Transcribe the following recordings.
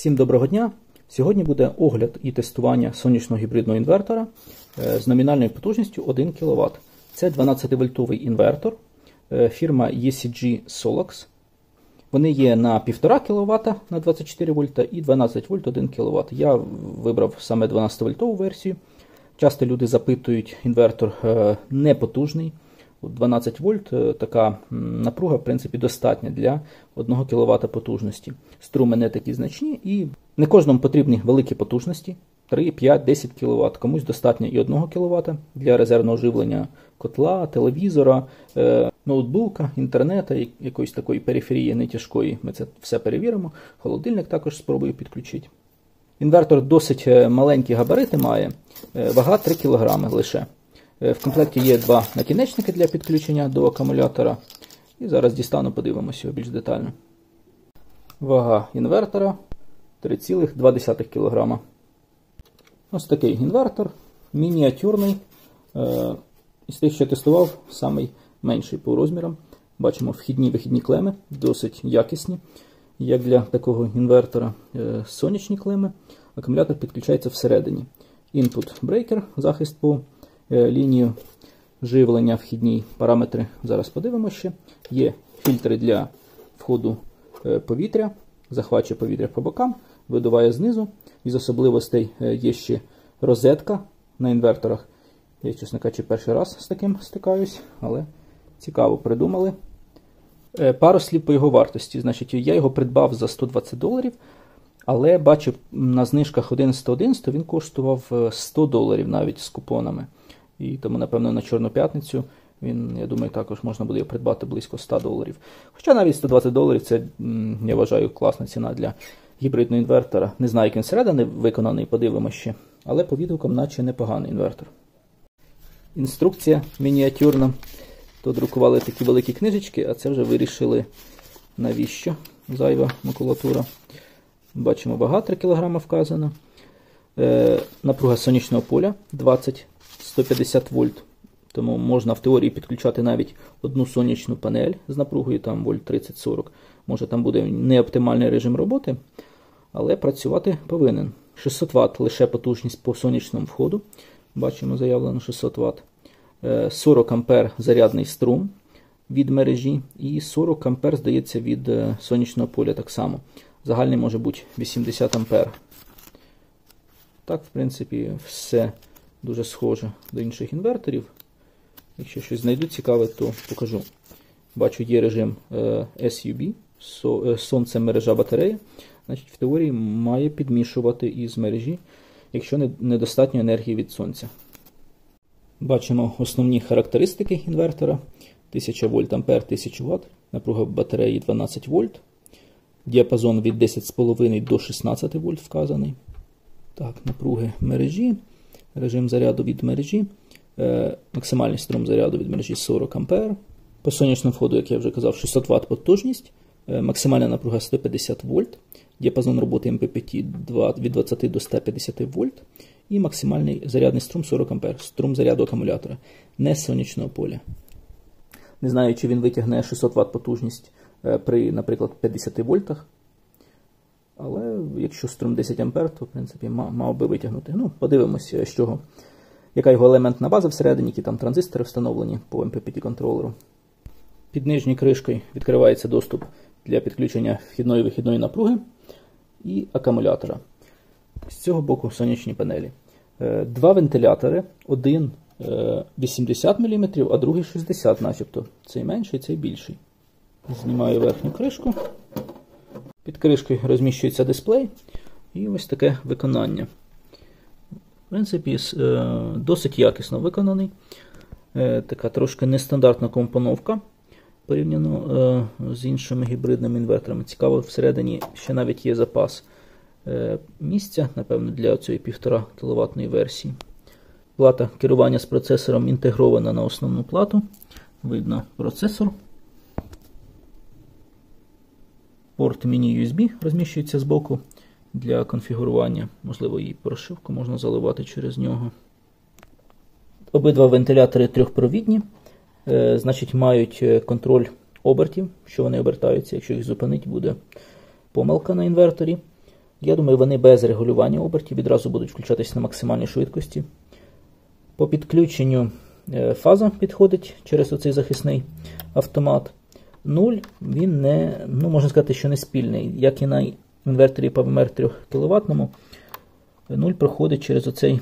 Всім доброго дня! Сьогодні буде огляд і тестування сонячного гібридного інвертора з номінальною потужністю 1 кВт. Це 12-вольтовий інвертор, фірма ECG Solax. Вони є на 1,5 кВт на 24 вольта і 12 вольт 1 кВт. Я вибрав саме 12-вольтову версію. Часто люди запитують, інвертор непотужний. 12 вольт така напруга, в принципі, достатня для 1 кВт потужності. Струми не такі значні і не кожному потрібні великі потужності. 3, 5, 10 кВт. Комусь достатньо і 1 кВт для резервного живлення котла, телевізора, ноутбука, інтернету, якоїсь такої периферії не тяжкої. Ми це все перевіримо. Холодильник також спробую підключити. Інвертор досить маленькі габарити має, вага 3 кг лише. В комплекті є два накінечники для підключення до акумулятора. І зараз дістану, подивимося його більш детально. Вага інвертора 3,2 кг. Ось такий інвертор, мініатюрний. Із тих, що тестував, самий менший по розмірам. Бачимо вхідні-вихідні клеми, досить якісні, як для такого інвертора. Сонячні клеми. Акумулятор підключається всередині. Input breaker, захист по лінію живлення, вхідні параметри. Зараз подивимося ще. Є фільтри для входу повітря, захвачує повітря по бокам, видуває знизу. Із особливостей є ще розетка на інверторах. Я, чесно кажучи, перший раз з таким стикаюсь, але цікаво придумали. Пару слів по його вартості. Значить, я його придбав за $120, але бачив на знижках 11.11 він коштував $100 навіть з купонами. І тому, напевно, на Чорну п'ятницю він, я думаю, також можна буде його придбати близько $100. Хоча навіть $120 це, я вважаю, класна ціна для гібридного інвертора. Не знаю, як він всередині виконаний, подивимося ще. Але по відгукам наче непоганий інвертор. Інструкція мініатюрна. То друкували такі великі книжечки, а це вже вирішили, навіщо зайва макулатура. Бачимо, вага 3 кг вказана. Напруга сонячного поля 20-150 вольт. Тому можна в теорії підключати навіть одну сонячну панель з напругою там вольт 30-40. Може там буде неоптимальний режим роботи, але працювати повинен. 600 Вт лише потужність по сонячному входу. Бачимо, заявлено 600 Вт. 40 А зарядний струм від мережі і 40 А, здається, від сонячного поля так само. Загальний може бути 80 А. Так, в принципі, все дуже схоже до інших інверторів. Якщо щось знайду цікаве, то покажу. Бачу, є режим SUB, сонце, мережа, батарея. Значить, в теорії має підмішувати із мережі, якщо недостатньо енергії від сонця. Бачимо основні характеристики інвертора. 1000 вольт ампер, 1000 Вт. Напруга батареї 12 вольт. Діапазон від 10,5 до 16 вольт вказаний. Так, напруги мережі. Режим заряду від мережі. Максимальний струм заряду від мережі 40 А. По сонячному входу, як я вже казав, 600 Вт потужність. Максимальна напруга 150 вольт. Діапазон роботи МППТ від 20 до 150 вольт. І максимальний зарядний струм 40 А. Струм заряду акумулятора. Не з сонячного поля. Не знаю, чи він витягне 600 Вт потужність при, наприклад, 50 вольтах. Але якщо струм 10 А, то, в принципі, мав би витягнути. Ну, подивимося, з чого. Яка його елементна база всередині, які там транзистори встановлені по MPPT-контролеру. Під нижньою кришкою відкривається доступ для підключення вхідної і вихідної напруги і акумулятора. З цього боку сонячні панелі. Два вентилятори, один 80 мм, а другий 60 начебто. Цей менший, цей більший. Знімаю верхню кришку. Під кришкою розміщується дисплей. І ось таке виконання. В принципі, досить якісно виконаний. Така трошки нестандартна компоновка порівняно з іншими гібридними інверторами. Цікаво, всередині ще навіть є запас місця, напевно, для цієї 1,5 кВт версії. Плата керування з процесором інтегрована на основну плату. Видно процесор. Порт міні-USB розміщується збоку для конфігурування. Можливо, і прошивку можна заливати через нього. Обидва вентилятори трьохпровідні. Значить, мають контроль обертів, що вони обертаються. Якщо їх зупинить, буде помилка на інверторі. Я думаю, вони без регулювання обертів відразу будуть включатись на максимальній швидкості. По підключенню фаза підходить через оцей захисний автомат. 0, він не, можна сказати, що не спільний. Як і на інверторі ПВМР 3 кВт, 0 проходить через оцей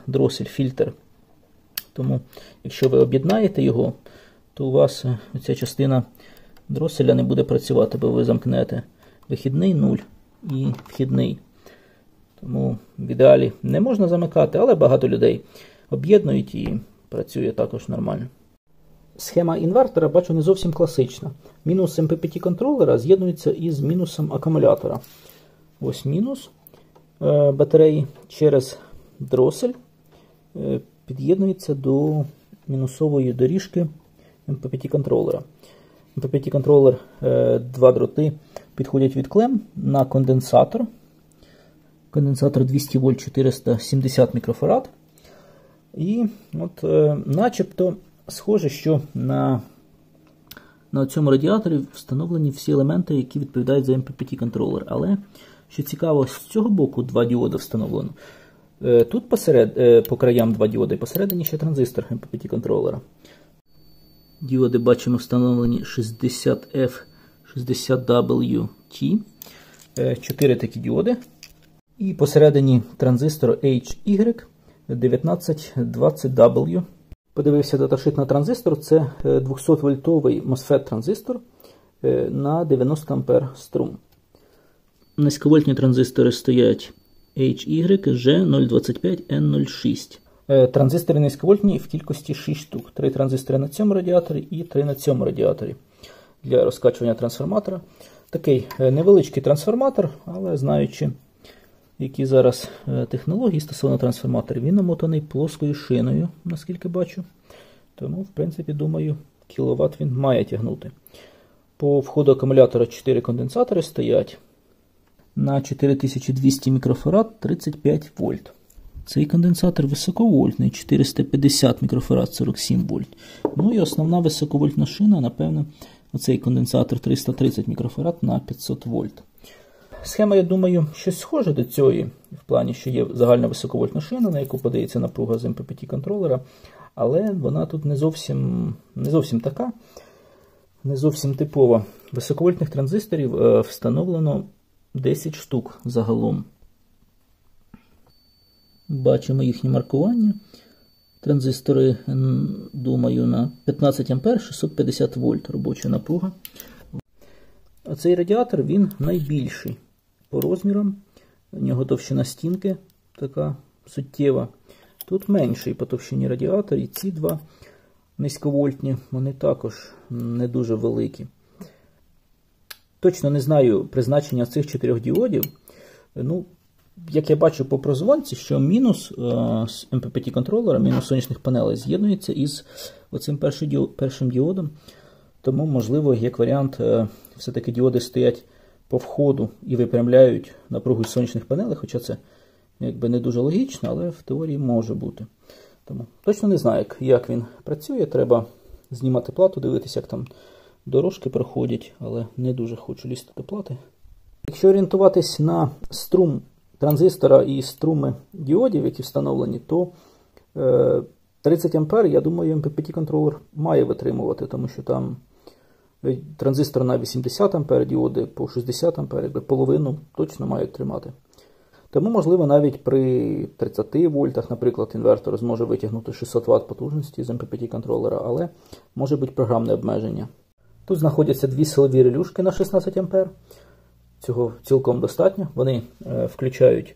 дросель, фільтр. Тому, якщо ви об'єднаєте його, то у вас ця частина дроселя не буде працювати, бо ви замкнете вихідний 0 і вхідний. Тому в ідеалі не можна замикати, але багато людей об'єднують і працює також нормально. Схема інвертора, бачу, не зовсім класична. Мінус MPPT контролера з'єднується із мінусом акумулятора. Ось мінус батареї через дросель під'єднується до мінусової доріжки MPPT контролера. MPPT контролер, два дроти підходять від клем на конденсатор. Конденсатор 200 вольт 470 мікрофарад. І от начебто схоже, що на цьому радіаторі встановлені всі елементи, які відповідають за MPPT контролер. Але, що цікаво, з цього боку два діоди встановлено. Тут по краям два діоди, посередині ще транзистор MPPT контролера. Діоди бачимо встановлені 60F, 60WT. 4 такі діоди. І посередині транзистор HY1920W. Подивився даташит на транзистор. Це 200-вольтовий MOSFET-транзистор на 90 А струм. Низьковольтні транзистори стоять HY-G025N06. Транзистори низьковольтні в кількості 6 штук. 3 транзистори на цьому радіаторі і 3 на цьому радіаторі для розкачування трансформатора. Такий невеличкий трансформатор, але знаючи, які зараз технології стосовно трансформаторів, він намотаний плоскою шиною, наскільки бачу. Тому, в принципі, думаю, кіловат він має тягнути. По входу акумулятора 4 конденсатори стоять. На 4200 мікрофарад 35 вольт. Цей конденсатор високовольтний, 450 мікрофарад 47 вольт. Ну і основна високовольтна шина, напевно, оцей конденсатор 330 мікрофарад на 500 вольт. Схема, я думаю, щось схоже до цієї, в плані, що є загальна високовольтна шина, на яку подається напруга з MPPT контролера, але вона тут не зовсім така, не зовсім типова. Високовольтних транзисторів встановлено 10 штук загалом. Бачимо їхнє маркування. Транзистори, думаю, на 15 А 650 вольт робоча напруга. Оцей радіатор, він найбільший по розмірам. У нього товщина стінки така суттєва. Тут менший по товщині радіатор. І ці два низьковольтні, вони також не дуже великі. Точно не знаю призначення цих 4 діодів. Ну, як я бачу по прозвонці, що мінус з MPPT контролера, мінус сонячних панелей з'єднується із оцим першим діодом. Тому, можливо, як варіант, все-таки діоди стоять по входу і випрямляють напругу з сонячних панелей, хоча це якби не дуже логічно, але в теорії може бути. Тому точно не знаю, як він працює. Треба знімати плату, дивитися, як там дорожки проходять, але не дуже хочу лізти до плати. Якщо орієнтуватись на струм транзистора і струми діодів, які встановлені, то 30 А, я думаю, MPPT контролер має витримувати, тому що там транзистор на 80 А, діоди по 60 А, якби половину точно мають тримати. Тому, можливо, навіть при 30 вольтах, наприклад, інвертор зможе витягнути 600 Вт потужності з MPPT контролера, але може бути програмне обмеження. Тут знаходяться дві силові релюшки на 16 А. Цього цілком достатньо. Вони включають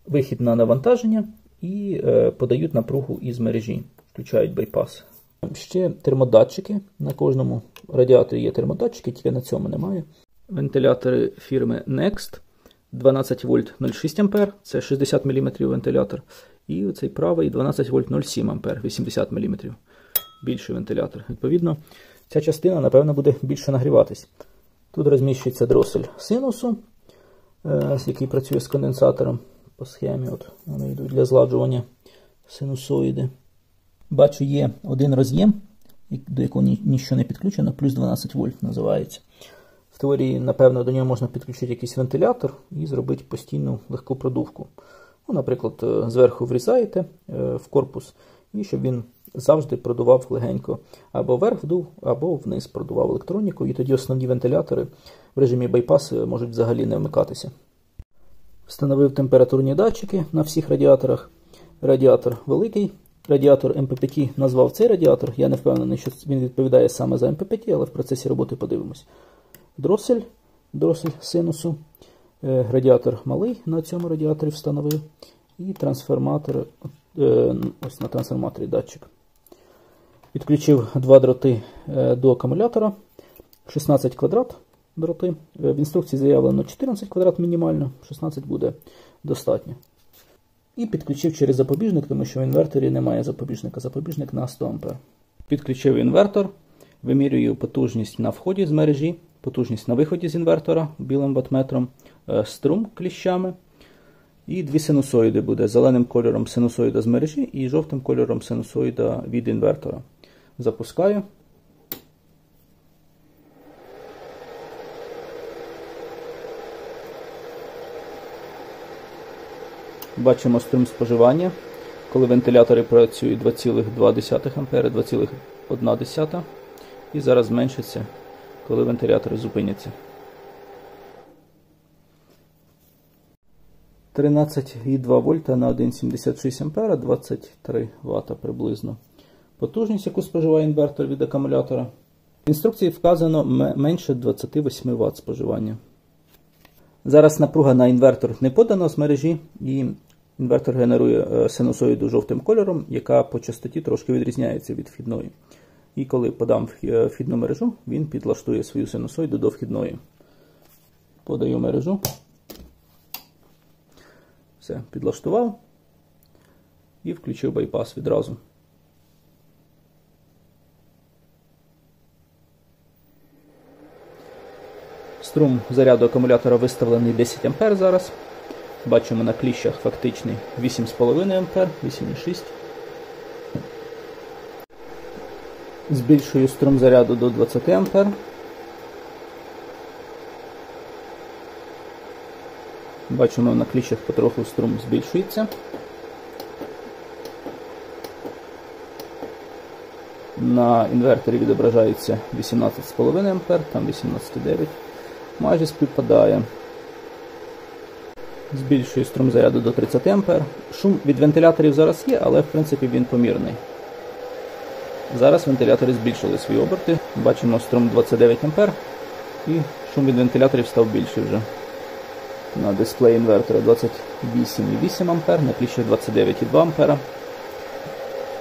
вихід на навантаження і подають напругу із мережі, включають байпас. Ще термодатчики. На кожному радіаторі є термодатчики, тільки на цьому немає. Вентилятори фірми Next. 12 вольт 0,6 А, це 60 мм вентилятор. І оцей правий 12 вольт 0,7 А, 80 мм. Більший вентилятор. Відповідно, ця частина, напевно, буде більше нагріватись. Тут розміщується дросель синусу, який працює з конденсатором по схемі. От вони йдуть для зладжування синусоїди. Бачу, є один роз'єм, до якого нічого не підключено, плюс 12 вольт називається. В теорії, напевно, до нього можна підключити якийсь вентилятор і зробити постійну легку продувку. Ну, наприклад, зверху врізаєте в корпус, і щоб він завжди продував легенько. Або вверх вдув, або вниз продував електроніку, і тоді основні вентилятори в режимі байпас можуть взагалі не вмикатися. Встановив температурні датчики на всіх радіаторах. Радіатор великий. Радіатор МП5 назвав цей радіатор. Я не впевнений, що він відповідає саме за МП5, але в процесі роботи подивимось. Дросель синусу. Радіатор малий на цьому радіаторі встановив. І трансформатор, ось на трансформаторі датчик. Підключив два дроти до акумулятора. 16 квадрат дроти. В інструкції заявлено 14 квадрат мінімально, 16 буде достатньо. І підключив через запобіжник, тому що в інверторі немає запобіжника. Запобіжник на 100 А. Підключив інвертор, вимірюю потужність на вході з мережі, потужність на виході з інвертора білим ваттметром, струм кліщами. І дві синусоїди буде. Зеленим кольором синусоїда з мережі і жовтим кольором синусоїда від інвертора. Запускаю. Бачимо струм споживання, коли вентилятори працюють 2,2 А, 2,1. І зараз зменшиться, коли вентилятори зупиняться. 13,2 вольта на 1,76 А, 23 Вт приблизно. Потужність, яку споживає інвертор від акумулятора. В інструкції вказано менше 28 Вт споживання. Зараз напруга на інвертор не подана з мережі, і інвертор генерує синусоїду жовтим кольором, яка по частоті трошки відрізняється від вхідної. І коли подам вхідну мережу, він підлаштує свою синусоїду до вхідної. Подаю мережу. Все, підлаштував і включив байпас відразу. Струм заряду акумулятора виставлений 10 А зараз. Бачимо на кліщах фактичний 8,5 А, 8,6. Збільшую струм заряду до 20 А. Бачимо на кліщах потроху струм збільшується. На інверторі відображається 18,5 А, там 18,9. Майже співпадає. Збільшую струм заряду до 30 А. Шум від вентиляторів зараз є, але в принципі він помірний. Зараз вентилятори збільшили свої оберти. Бачимо струм 29 А і шум від вентиляторів став більший вже. На дисплеї інвертора 28,8 А, на кліщах 29,2 А.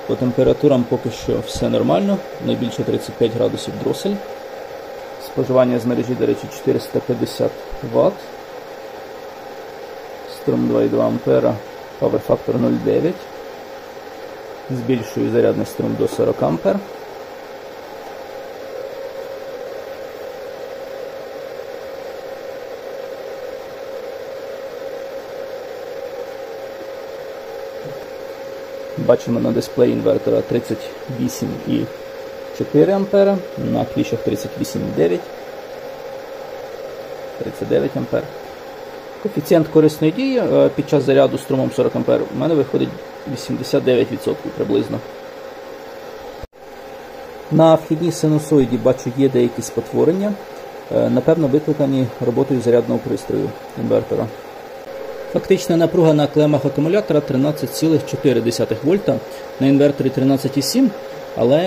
По температурам поки що все нормально, найбільше 35 градусів дросель. Споживання з мережі, до речі, 450 Вт. Струм 2,2 А, Power Factor 0,9. Збільшую зарядний струм до 40 А. Бачимо на дисплеї інвертора 38,4 А, на кліщах 38,9, 39 А. Коефіцієнт корисної дії під час заряду струмом 40 А у мене виходить 89% приблизно. На вхідній синусоїді бачу є деякі спотворення, напевно викликані роботою зарядного пристрою інвертора. Фактична напруга на клемах акумулятора 13,4 вольта, на інверторі 13,7, але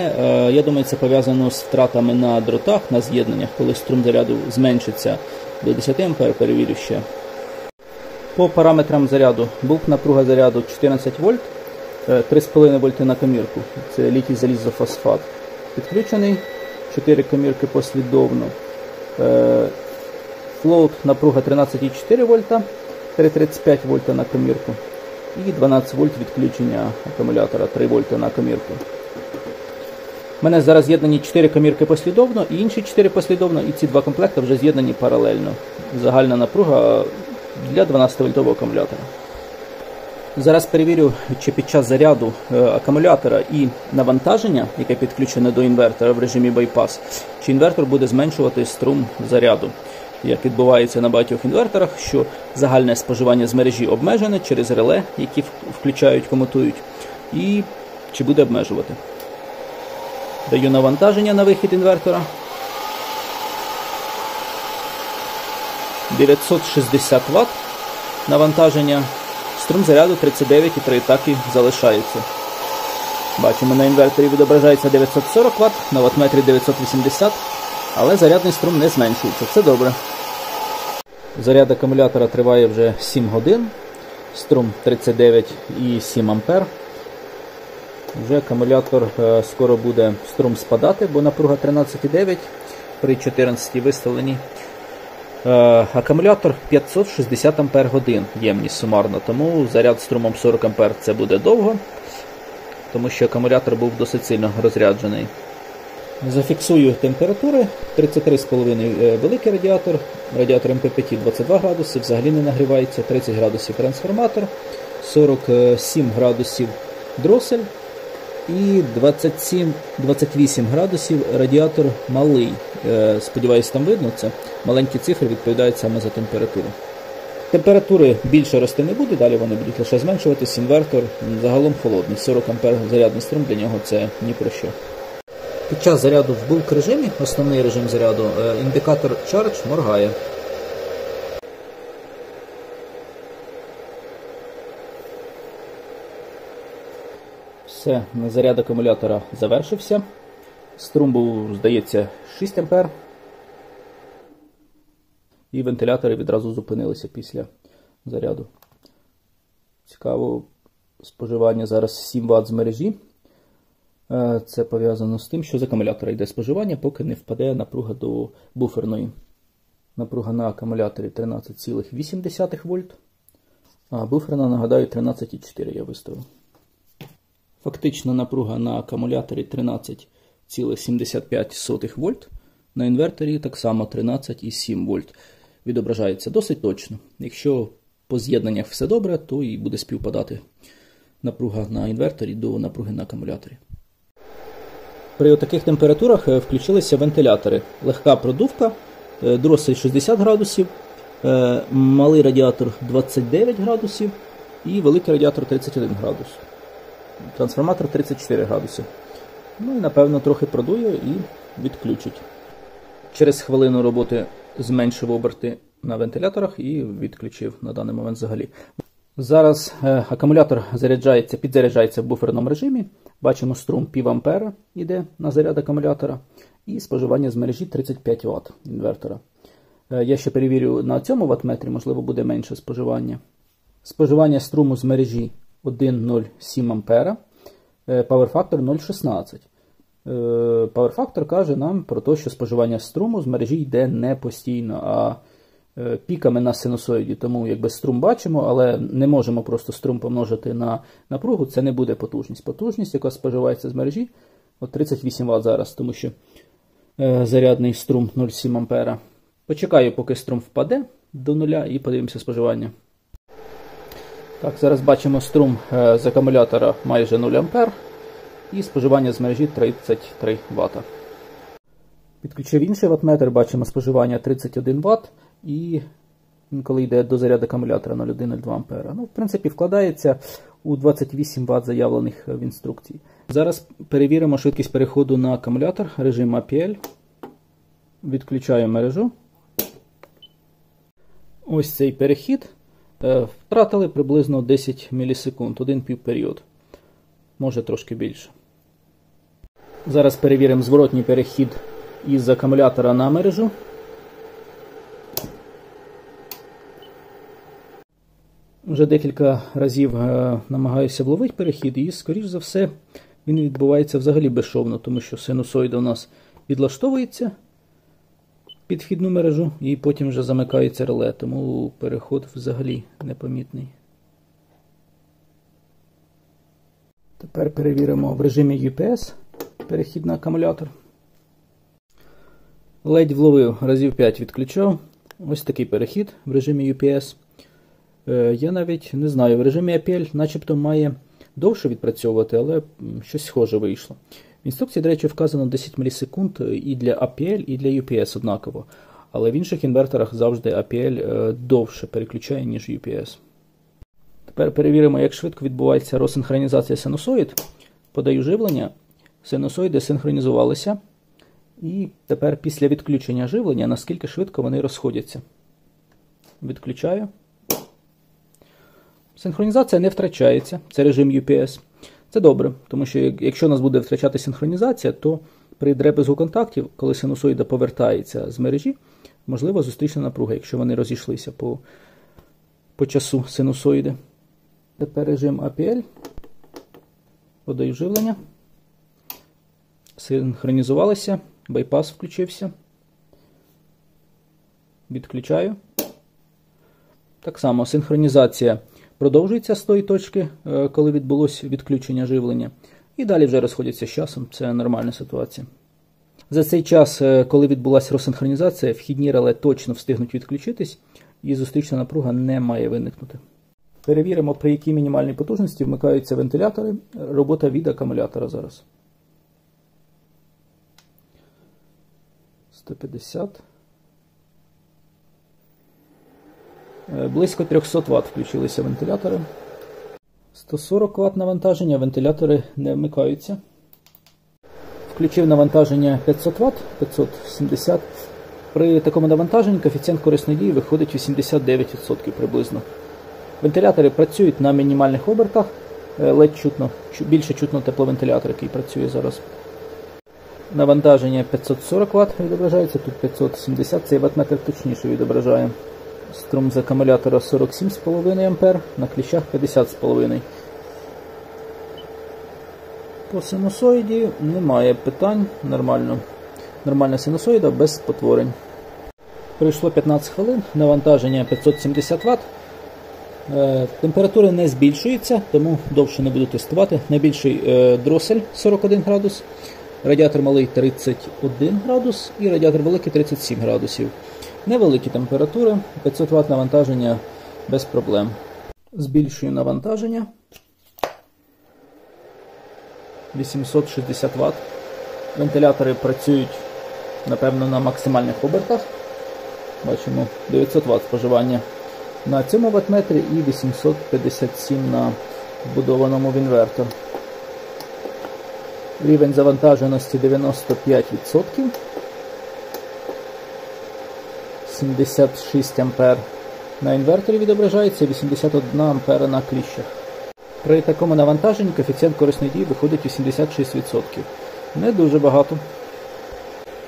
я думаю, це пов'язано з втратами на дротах, на з'єднаннях, коли струм заряду зменшиться до 10 А, перевірю ще. По параметрам заряду, булк напруга заряду 14 вольт, 3,5 вольти на комірку, це літій залізофосфат. Підключений, 4 комірки послідовно. Флоут напруга 13,4 вольта, 3,35 вольта на комірку і 12 вольт відключення акумулятора, 3 вольта на комірку. У мене зараз з'єднані 4 комірки послідовно і інші 4 послідовно, і ці два комплекти вже з'єднані паралельно. Загальна напруга для 12-вольтового акумулятора. Зараз перевірю, чи під час заряду акумулятора і навантаження, яке підключене до інвертора в режимі байпас, чи інвертор буде зменшувати струм заряду. Як відбувається на багатьох інверторах, що загальне споживання з мережі обмежене через реле, які включають, комутують, і чи буде обмежувати. Даю навантаження на вихід інвертора. 960 Вт навантаження. Струм заряду 39,3, так і залишається. Бачимо, на інверторі відображається 940 Вт, на ваттметрі 980, але зарядний струм не зменшується. Це добре. Заряд акумулятора триває вже 7 годин. Струм 39,7 А. Вже акумулятор скоро буде струм спадати, бо напруга 13,9 при 14 виставленій. Акумулятор 560 Ах ємність сумарно, тому заряд струмом 40 А це буде довго, тому що акумулятор був досить сильно розряджений. Зафіксую температури. 33,5 великий радіатор, радіатор МППТ 22 градуси, взагалі не нагрівається, 30 градусів трансформатор, 47 градусів дросель і 27-28 градусів радіатор малий. Сподіваюсь, там видно це. Маленькі цифри відповідають саме за температуру. Температури більше рости не буде, далі вони будуть лише зменшуватись. Інвертор загалом холодний. 40 А зарядний струм для нього це ні про що. Під час заряду в bulk режимі, основний режим заряду, індикатор Charge моргає. Все, заряд акумулятора завершився. Струм був, здається, 6 А. І вентилятори відразу зупинилися після заряду. Цікаво, споживання зараз 7 Вт з мережі. Це пов'язано з тим, що з акумулятора йде споживання, поки не впаде напруга до буферної. Напруга на акумуляторі 13,8 вольт, а буферна, нагадаю, 13,4 я виставив. Фактична напруга на акумуляторі 13,75 вольт, на інверторі так само 13,7 вольт. Відображається досить точно. Якщо по з'єднаннях все добре, то і буде співпадати напруга на інверторі до напруги на акумуляторі. При таких температурах включилися вентилятори. Легка продувка, дросель 60 градусів, малий радіатор 29 градусів і великий радіатор 31 градус. Трансформатор 34 градуси. Ну і напевно трохи продує і відключить. Через хвилину роботи зменшив оберти на вентиляторах і відключив на даний момент взагалі. Зараз акумулятор підзаряджається в буферному режимі. Бачимо, струм пів ампера йде на заряд акумулятора і споживання з мережі 35 Вт інвертора. Я ще перевірю на цьому ваттметрі, можливо буде менше споживання. Споживання струму з мережі 1,07 ампера, паверфактор 0,16. Паверфактор каже нам про те, що споживання струму з мережі йде не постійно, а піками на синусоїді. Тому якби струм бачимо, але не можемо просто струм помножити на напругу, це не буде потужність. Потужність, яка споживається з мережі, от 38 Вт зараз, тому що зарядний струм 0,7 ампера. Почекаю, поки струм впаде до нуля і подивимося споживання. Так, зараз бачимо струм з акумулятора майже 0 ампер і споживання з мережі 33 Вт. Підключив інший ваттметр, бачимо споживання 31 Вт і коли йде до заряду акумулятора 0,1-0,2 ампера. Ну, в принципі, вкладається у 28 Вт заявлених в інструкції. Зараз перевіримо швидкість переходу на акумулятор, режим APL. Відключаю мережу. Ось цей перехід. Втратили приблизно 10 мілісекунд, один півперіод. Може трошки більше. Зараз перевіримо зворотній перехід із акумулятора на мережу. Вже декілька разів намагаюся вловити перехід і, скоріш за все, він відбувається взагалі безшовно, тому що синусоїда у нас підлаштовується під вхідну мережу і потім вже замикається реле, тому переход взагалі непомітний. Тепер перевіримо в режимі UPS перехід на акумулятор. Ледь вловив, разів 5 відключав. Ось такий перехід в режимі UPS. Я навіть не знаю, в режимі APL начебто має довше відпрацьовувати, але щось схоже вийшло. В інструкції, до речі, вказано 10 мілісекунд і для APL, і для UPS однаково. Але в інших інверторах завжди APL довше переключає, ніж UPS. Тепер перевіримо, як швидко відбувається розсинхронізація синусоїд. Подаю живлення, синусоїди синхронізувалися. І тепер після відключення живлення, наскільки швидко вони розходяться. Відключаю. Синхронізація не втрачається, це режим UPS. Це добре, тому що якщо у нас буде втрачати синхронізація, то при дребезгу контактів, коли синусоїда повертається з мережі, можливо зустрічна напруга, якщо вони розійшлися по часу синусоїди. Тепер режим APL. Подаю живлення. Синхронізувалися, байпас включився. Відключаю. Так само синхронізація продовжується з тої точки, коли відбулося відключення живлення. І далі вже розходяться з часом, це нормальна ситуація. За цей час, коли відбулася розсинхронізація, вхідні реле точно встигнуть відключитись і зустрічна напруга не має виникнути. Перевіримо, при якій мінімальній потужності вмикаються вентилятори. Робота від акумулятора зараз. 150. Близько 300 Вт включилися вентилятори. 140 Вт навантаження, вентилятори не вмикаються. Включив навантаження 500 Вт, 570. При такому навантаженні коефіцієнт корисної дії виходить 89% приблизно. Вентилятори працюють на мінімальних обертах, ледь чутно, більше чутно тепловентилятор, який працює зараз. Навантаження 540 Вт відображається, тут 570, цей ваттметр точніше відображає. Струм з акумулятора 47,5 А, на кліщах 50,5. По синусоїді немає питань, нормально. Нормальна синусоїда без спотворень. Пройшло 15 хвилин, навантаження 570 Вт. Температура не збільшується, тому довше не буду тестувати. Найбільший дросель 41 градус, радіатор малий 31 градус і радіатор великий 37 градусів. Невеликі температури, 500 Вт навантаження без проблем. Збільшую навантаження. 860 Вт. Вентилятори працюють, напевно, на максимальних обертах. Бачимо 900 Вт споживання на цьому ваттметрі і 857 на вбудованому в інвертор. Рівень завантаженості 95%. 76 А на інверторі відображається, 81 А на кліщах. При такому навантаженні коефіцієнт корисної дії виходить 86%. Не дуже багато.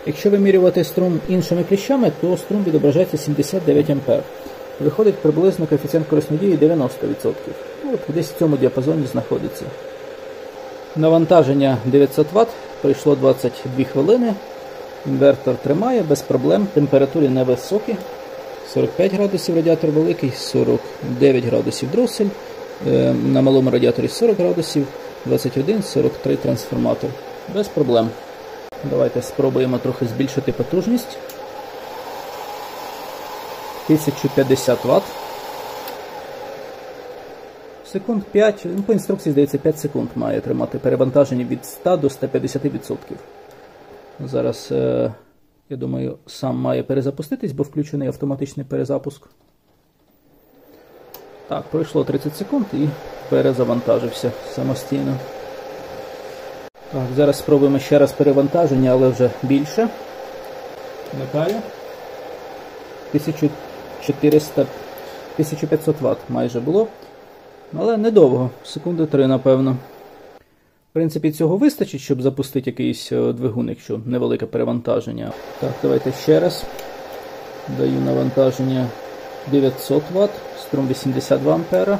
Якщо вимірювати струм іншими кліщами, то струм відображається 79 А. Виходить приблизно коефіцієнт корисної дії 90%. От десь в цьому діапазоні знаходиться. Навантаження 900 Вт, пройшло 22 хвилини. Інвертор тримає без проблем, температури невисокі. 45 градусів радіатор великий, 49 градусів дросель. На малому радіаторі 40 градусів, 21, 43 трансформатор. Без проблем. Давайте спробуємо трохи збільшити потужність. 1050 Вт. Секунд 5, по інструкції, здається, 5 секунд має тримати перевантаження від 100 до 150%. Зараз, я думаю, сам має перезапуститись, бо включений автоматичний перезапуск. Так, пройшло 30 секунд і перезавантажився самостійно. Так, зараз спробуємо ще раз перевантаження, але вже більше. Вмикаю. 1500 Вт майже було. Але недовго, секунди 3, напевно. В принципі, цього вистачить, щоб запустити якийсь двигун, якщо невелике перевантаження. Так, давайте ще раз. Даю навантаження 900 Вт, струм 82 А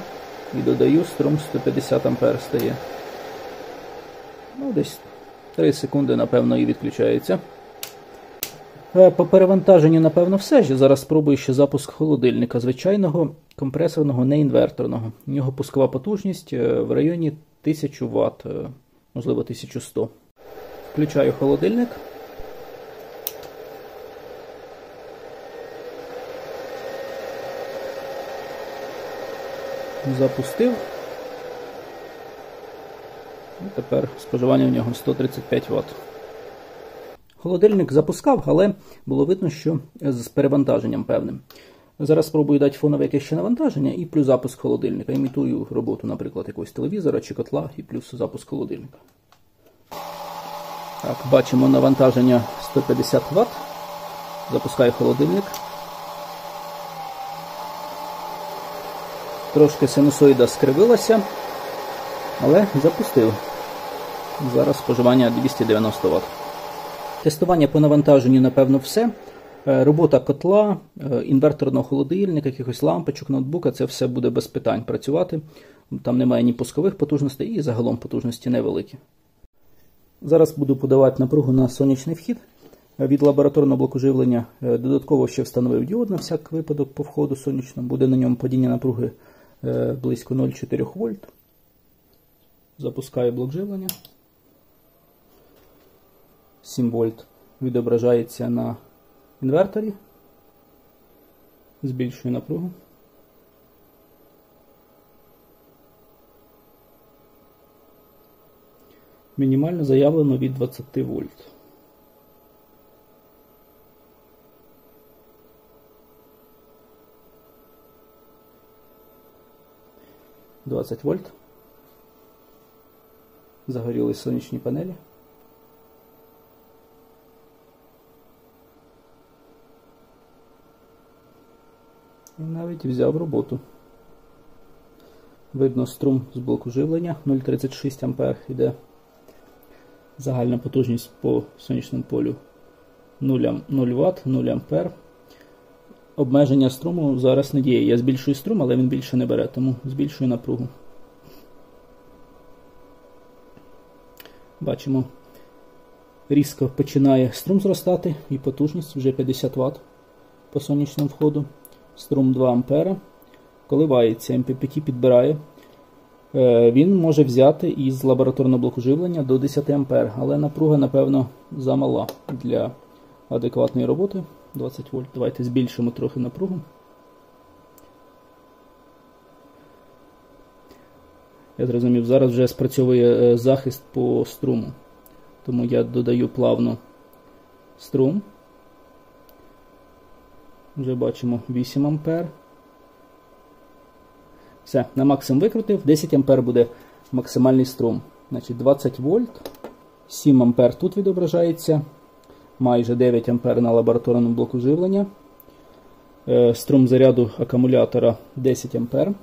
і додаю струм 150 А стає. Ну, десь 3 секунди, напевно, і відключається. По перевантаженню, напевно, все. Зараз спробую ще запуск холодильника. Звичайного, компресорного, не інверторного. У нього пускова потужність в районі 1000 Вт, можливо 1100. Включаю холодильник. Запустив. І тепер споживання в нього 135 Вт. Холодильник запускав, але було видно, що з перевантаженням певним. Зараз спробую дати фонове якесь ще навантаження і плюс запуск холодильника. Імітую роботу, наприклад, якогось телевізора чи котла і плюс запуск холодильника. Так, бачимо навантаження 150 Вт. Запускаю холодильник. Трошки синусоїда скривилася, але запустив. Зараз споживання 290 Вт. Тестування по навантаженню, напевно, все. Робота котла, інверторного холодильника, якихось лампочок, ноутбука, це все буде без питань працювати. Там немає ні пускових потужностей і загалом потужності невеликі. Зараз буду подавати напругу на сонячний вхід. Від лабораторного блоку живлення додатково ще встановив діод на всяк випадок по входу сонячному. Буде на ньому падіння напруги близько 0,4 вольт. Запускаю блок живлення. 7 вольт відображається на інверторі. Збільшую напругу. Мінімально заявлено від 20 вольт. – 20 вольт. Загорілись сонячні панелі. І навіть взяв роботу. Видно струм з блоку живлення 0,36 А йде. Загальна потужність по сонячному полю 0 Вт, 0 А. Обмеження струму зараз не діє. Я збільшую струм, але він більше не бере, тому збільшую напругу. Бачимо, різко починає струм зростати і потужність вже 50 Вт по сонячному входу. Струм 2 А. Коливається, МППТ підбирає. Він може взяти із лабораторного блоку живлення до 10 А, але напруга, напевно, замала для адекватної роботи. 20 вольт. Давайте збільшимо трохи напругу. Я зрозумів, зараз вже спрацьовує захист по струму. Тому я додаю плавно струм. Вже бачимо 8 А. Все, на максимум викрутив. 10 А буде максимальний струм. Значить, 20 вольт, 7 А тут відображається, майже 9 А на лабораторному блоку живлення. Струм заряду акумулятора 10 А.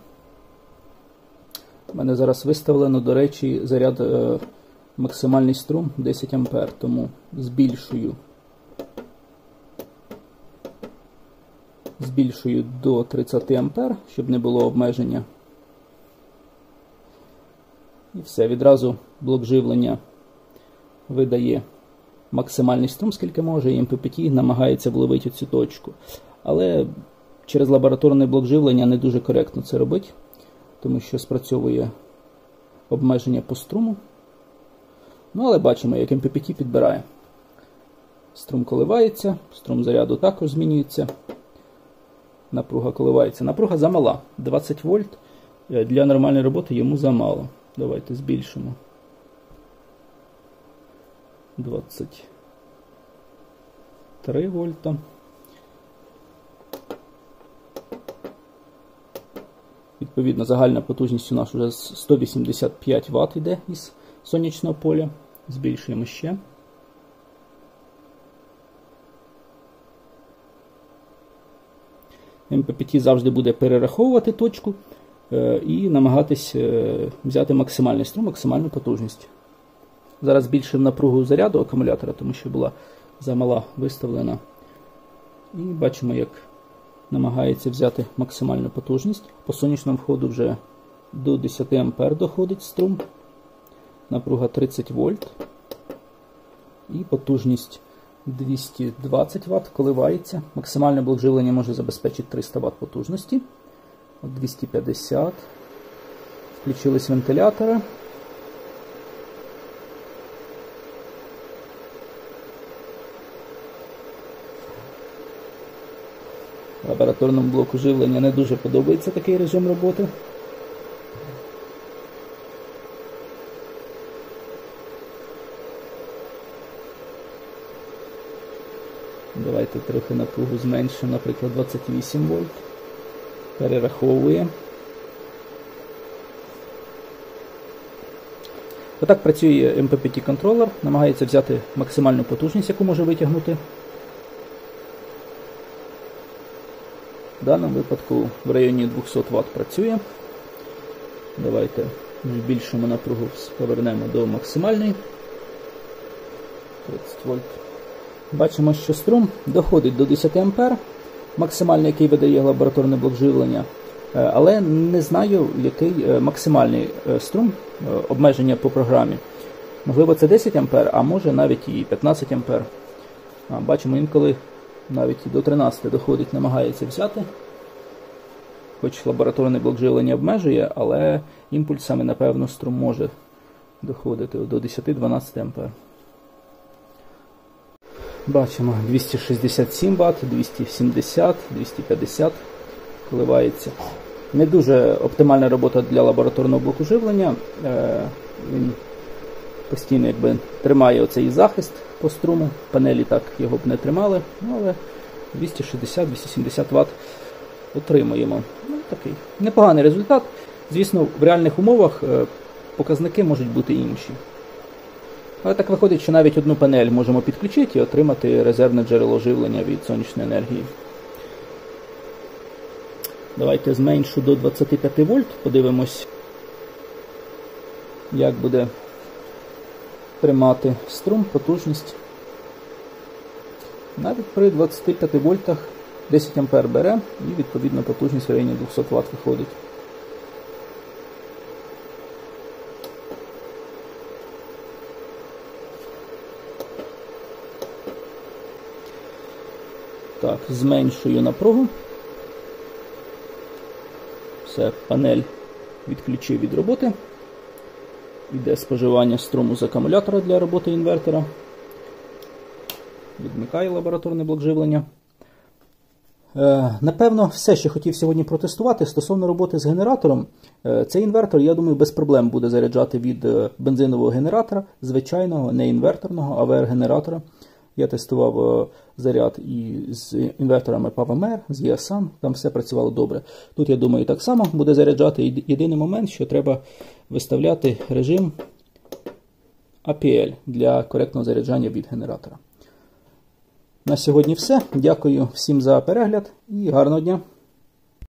У мене зараз виставлено, до речі, заряд максимальний струм 10 А, тому збільшую до 30 А, щоб не було обмеження. І все, відразу блок живлення видає максимальний струм, скільки може, і МППТ намагається вловити цю точку. Але через лабораторний блок живлення не дуже коректно це робити, тому що спрацьовує обмеження по струму. Ну, але бачимо, як МППТ підбирає. Струм коливається, струм заряду також змінюється. Напруга коливається. Напруга замала. 20 вольт для нормальної роботи йому замало. Давайте збільшимо. 23 вольта. Відповідно, загальна потужність у нас вже 185 Вт йде із сонячного поля. Збільшуємо ще. МППТ завжди буде перераховувати точку і намагатись взяти максимальний струм, максимальну потужність. Зараз збільшив напругу заряду акумулятора, тому що була замала виставлена. І бачимо, як намагається взяти максимальну потужність. По сонячному входу вже до 10 А доходить струм. Напруга 30 вольт. І потужність 220 Вт, коливається. Максимальне блок живлення може забезпечити 300 Вт потужності. 250. Включились вентилятори. Лабораторному блоку живлення не дуже подобається такий режим роботи. Давайте трохи напругу зменшимо, наприклад, 28 вольт. Перераховує. Отак працює MPPT контролер, намагається взяти максимальну потужність, яку може витягнути. В даному випадку в районі 200 Вт працює. Давайте збільшимо напругу, повернемо до максимальної. 30 вольт. Бачимо, що струм доходить до 10 А, максимальний, який видає лабораторний блок живлення. Але не знаю, який максимальний струм, обмеження по програмі. Можливо, це 10 А, а може навіть і 15 А. Бачимо, інколи навіть і до 13 доходить, намагається взяти. Хоч лабораторний блок живлення обмежує, але імпульсами, напевно, струм може доходити до 10-12 А. Бачимо 267 Вт, 270, 250 коливається. Не дуже оптимальна робота для лабораторного блоку живлення. Він постійно якби тримає оцей захист по струму. Панелі так його б не тримали, але 260-270 Вт отримуємо. Такий непоганий результат. Звісно, в реальних умовах показники можуть бути інші. Але так виходить, що навіть одну панель можемо підключити і отримати резервне джерело живлення від сонячної енергії. Давайте зменшу до 25 вольт, подивимось, як буде тримати струм, потужність. Навіть при 25 вольтах 10 А бере і відповідно потужність в районі 200 Вт виходить. Так, зменшую напругу. Все, панель відключив від роботи. Іде споживання струму з акумулятора для роботи інвертора. Відмикаю лабораторний блок живлення. Напевно, все, що хотів сьогодні протестувати стосовно роботи з генератором. Цей інвертор, я думаю, без проблем буде заряджати від бензинового генератора, звичайного, не інверторного, АВР-генератора. Я тестував заряд і з інверторами PowerMer, з ESAN, там все працювало добре. Тут, я думаю, так само буде заряджати. Єдиний момент, що треба виставляти режим APL для коректного заряджання від генератора. На сьогодні все. Дякую всім за перегляд і гарного дня!